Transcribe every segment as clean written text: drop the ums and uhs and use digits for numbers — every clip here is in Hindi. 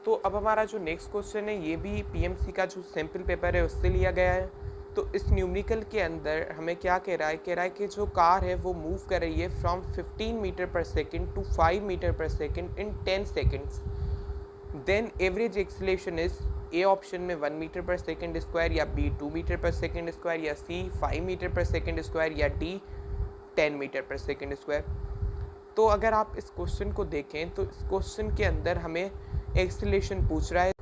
तो अब हमारा जो नेक्स्ट क्वेश्चन है ये भी पीएमसी का जो सैम्पल पेपर है उससे लिया गया है। तो इस न्यूमेरिकल के अंदर हमें क्या कह रहा है कि जो कार है वो मूव कर रही है from 15 metre per second to 5 metre per second in 10 seconds. Then average acceleration is A option में 1 मीटर पर सेकेंड स्क्वायर, या B 2 metre per second square, या C 5 metre per second square, या D 10 metre per second square. तो अगर आप इस क्वेश्चन को देखें तो इस क्वेश्चन के अंदर हमें एक्सीलरेशन पूछ रहा है।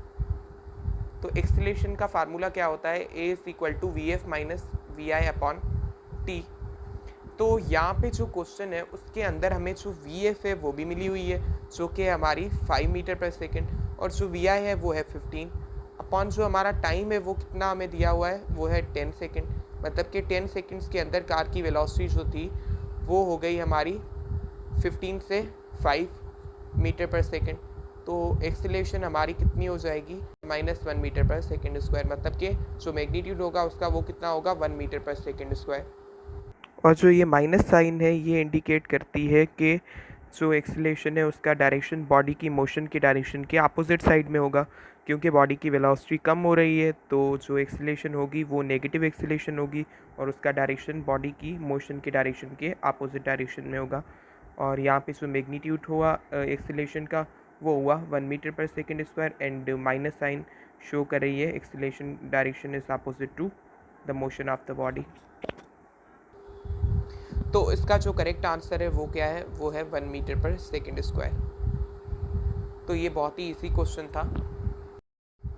तो एक्सीलरेशन का फार्मूला क्या होता है, a is equal to we f minus we i upon t. तो यहाँ पे जो क्वेश्चन है उसके अंदर हमें जो वी एफ है वो भी मिली हुई है जो कि हमारी 5 मीटर पर सेकेंड, और जो वी आई है वो है 15 अपॉन जो हमारा टाइम है वो कितना हमें दिया हुआ है वो है 10 सेकेंड। मतलब कि 10 सेकेंड्स के अंदर कार की वेलोसिटी जो थी वो हो गई हमारी 15 से 5 मीटर पर सेकेंड। तो एक्सीलरेशन हमारी कितनी हो जाएगी, -1 मीटर पर सेकेंड स्क्वायर। मतलब कि जो मैग्नीट्यूड होगा उसका वो कितना होगा, 1 मीटर पर सेकेंड स्क्वायर। और जो ये माइनस साइन है ये इंडिकेट करती है कि जो एक्सीलरेशन है उसका डायरेक्शन बॉडी की मोशन की डायरेक्शन के अपोजिट साइड में होगा, क्योंकि बॉडी की वेलोसिटी कम हो रही है तो जो एक्सीलरेशन होगी वो नेगेटिव एक्सीलरेशन होगी और उसका डायरेक्शन बॉडी की मोशन की डायरेक्शन के अपोजिट डायरेक्शन में होगा। और यहाँ पे जो मैग्नीट्यूड हुआ एक्सीलरेशन का वो हुआ 1 metre per second square, and minus sign show कर रही है acceleration direction is opposite to the motion of the body. तो इसका जो करेक्ट आंसर है वो क्या है, वो है 1 मीटर पर सेकेंड स्क्वायर। तो ये बहुत ही इजी क्वेश्चन था।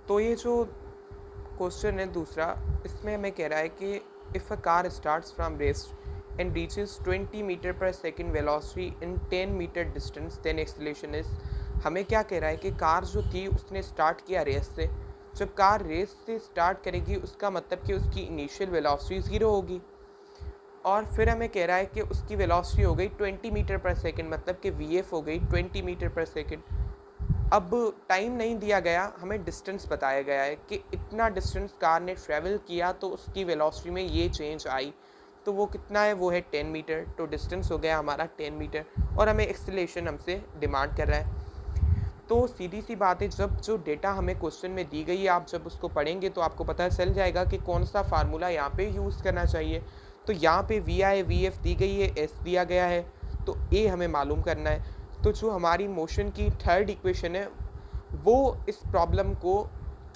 तो ये जो क्वेश्चन है दूसरा, इसमें हमें कह रहा है कि if a car starts from rest and reaches 20 metre per second velocity in 10 metre distance then acceleration is. हमें क्या कह रहा है कि कार जो थी उसने स्टार्ट किया रेस से। जब कार रेस से स्टार्ट करेगी उसका मतलब कि उसकी इनिशियल वेलोसिटी 0 होगी, और फिर हमें कह रहा है कि उसकी वेलोसिटी हो गई 20 मीटर पर सेकेंड, मतलब कि वी एफ हो गई 20 मीटर पर सेकेंड। अब टाइम नहीं दिया गया, हमें डिस्टेंस बताया गया है कि इतना डिस्टेंस कार ने ट्रैवल किया तो उसकी वेलोसिटी में ये चेंज आई। तो वो कितना है, वो है 10 मीटर। तो डिस्टेंस हो गया हमारा 10 मीटर, और हमें एक्सीलरेशन हमसे डिमांड कर रहा है। तो सीधी सी बात है, जब जो डेटा हमें क्वेश्चन में दी गई है आप जब उसको पढ़ेंगे तो आपको पता चल जाएगा कि कौन सा फार्मूला यहाँ पे यूज़ करना चाहिए। तो यहाँ पे वी आई वी एफ दी गई है, एस दिया गया है, तो ए हमें मालूम करना है। तो जो हमारी मोशन की थर्ड इक्वेशन है वो इस प्रॉब्लम को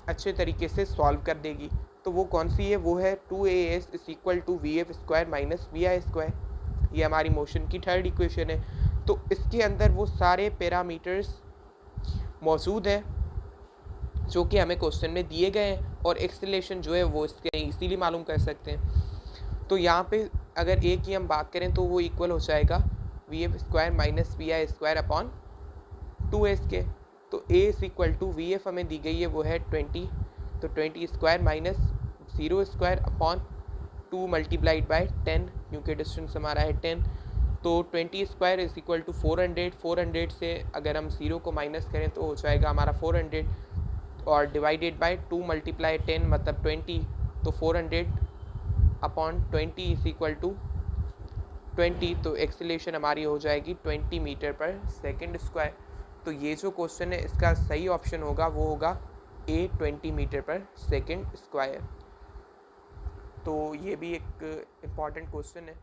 अच्छे तरीके से सॉल्व कर देगी। तो वो कौन सी है, वो है 2as is equal to V F square minus we I square. ये हमारी मोशन की थर्ड इक्वेशन है। तो इसके अंदर वो सारे पैरामीटर्स मौजूद हैं जो कि हमें क्वेश्चन में दिए गए हैं, और एक्सीलरेशन जो है वो इसके इजीली मालूम कर सकते हैं। तो यहाँ पे अगर ए की हम बात करें तो वो इक्वल हो जाएगा v F square minus we I square upon 2s के। तो a is equal to we f हमें दी गई है वो है 20, तो 20 square minus 0 square upon 2 multiplied by 10, क्योंकि डिस्टेंस हमारा है 10। तो 20 स्क्वायर इज इक्वल टू 400। 400 से अगर हम 0 को माइनस करें तो हो जाएगा हमारा 400, और डिवाइडेड बाय 2 मल्टीप्लाई 10 मतलब 20। तो 400 अपॉन 20 इज इक्वल टू 20। तो एक्सीलरेशन हमारी हो जाएगी 20 मीटर पर सेकेंड स्क्वायर। तो ये जो क्वेश्चन है इसका सही ऑप्शन होगा वो होगा ए 20 मीटर पर सेकेंड स्क्वायर। तो ये भी एक इम्पॉर्टेंट क्वेश्चन है।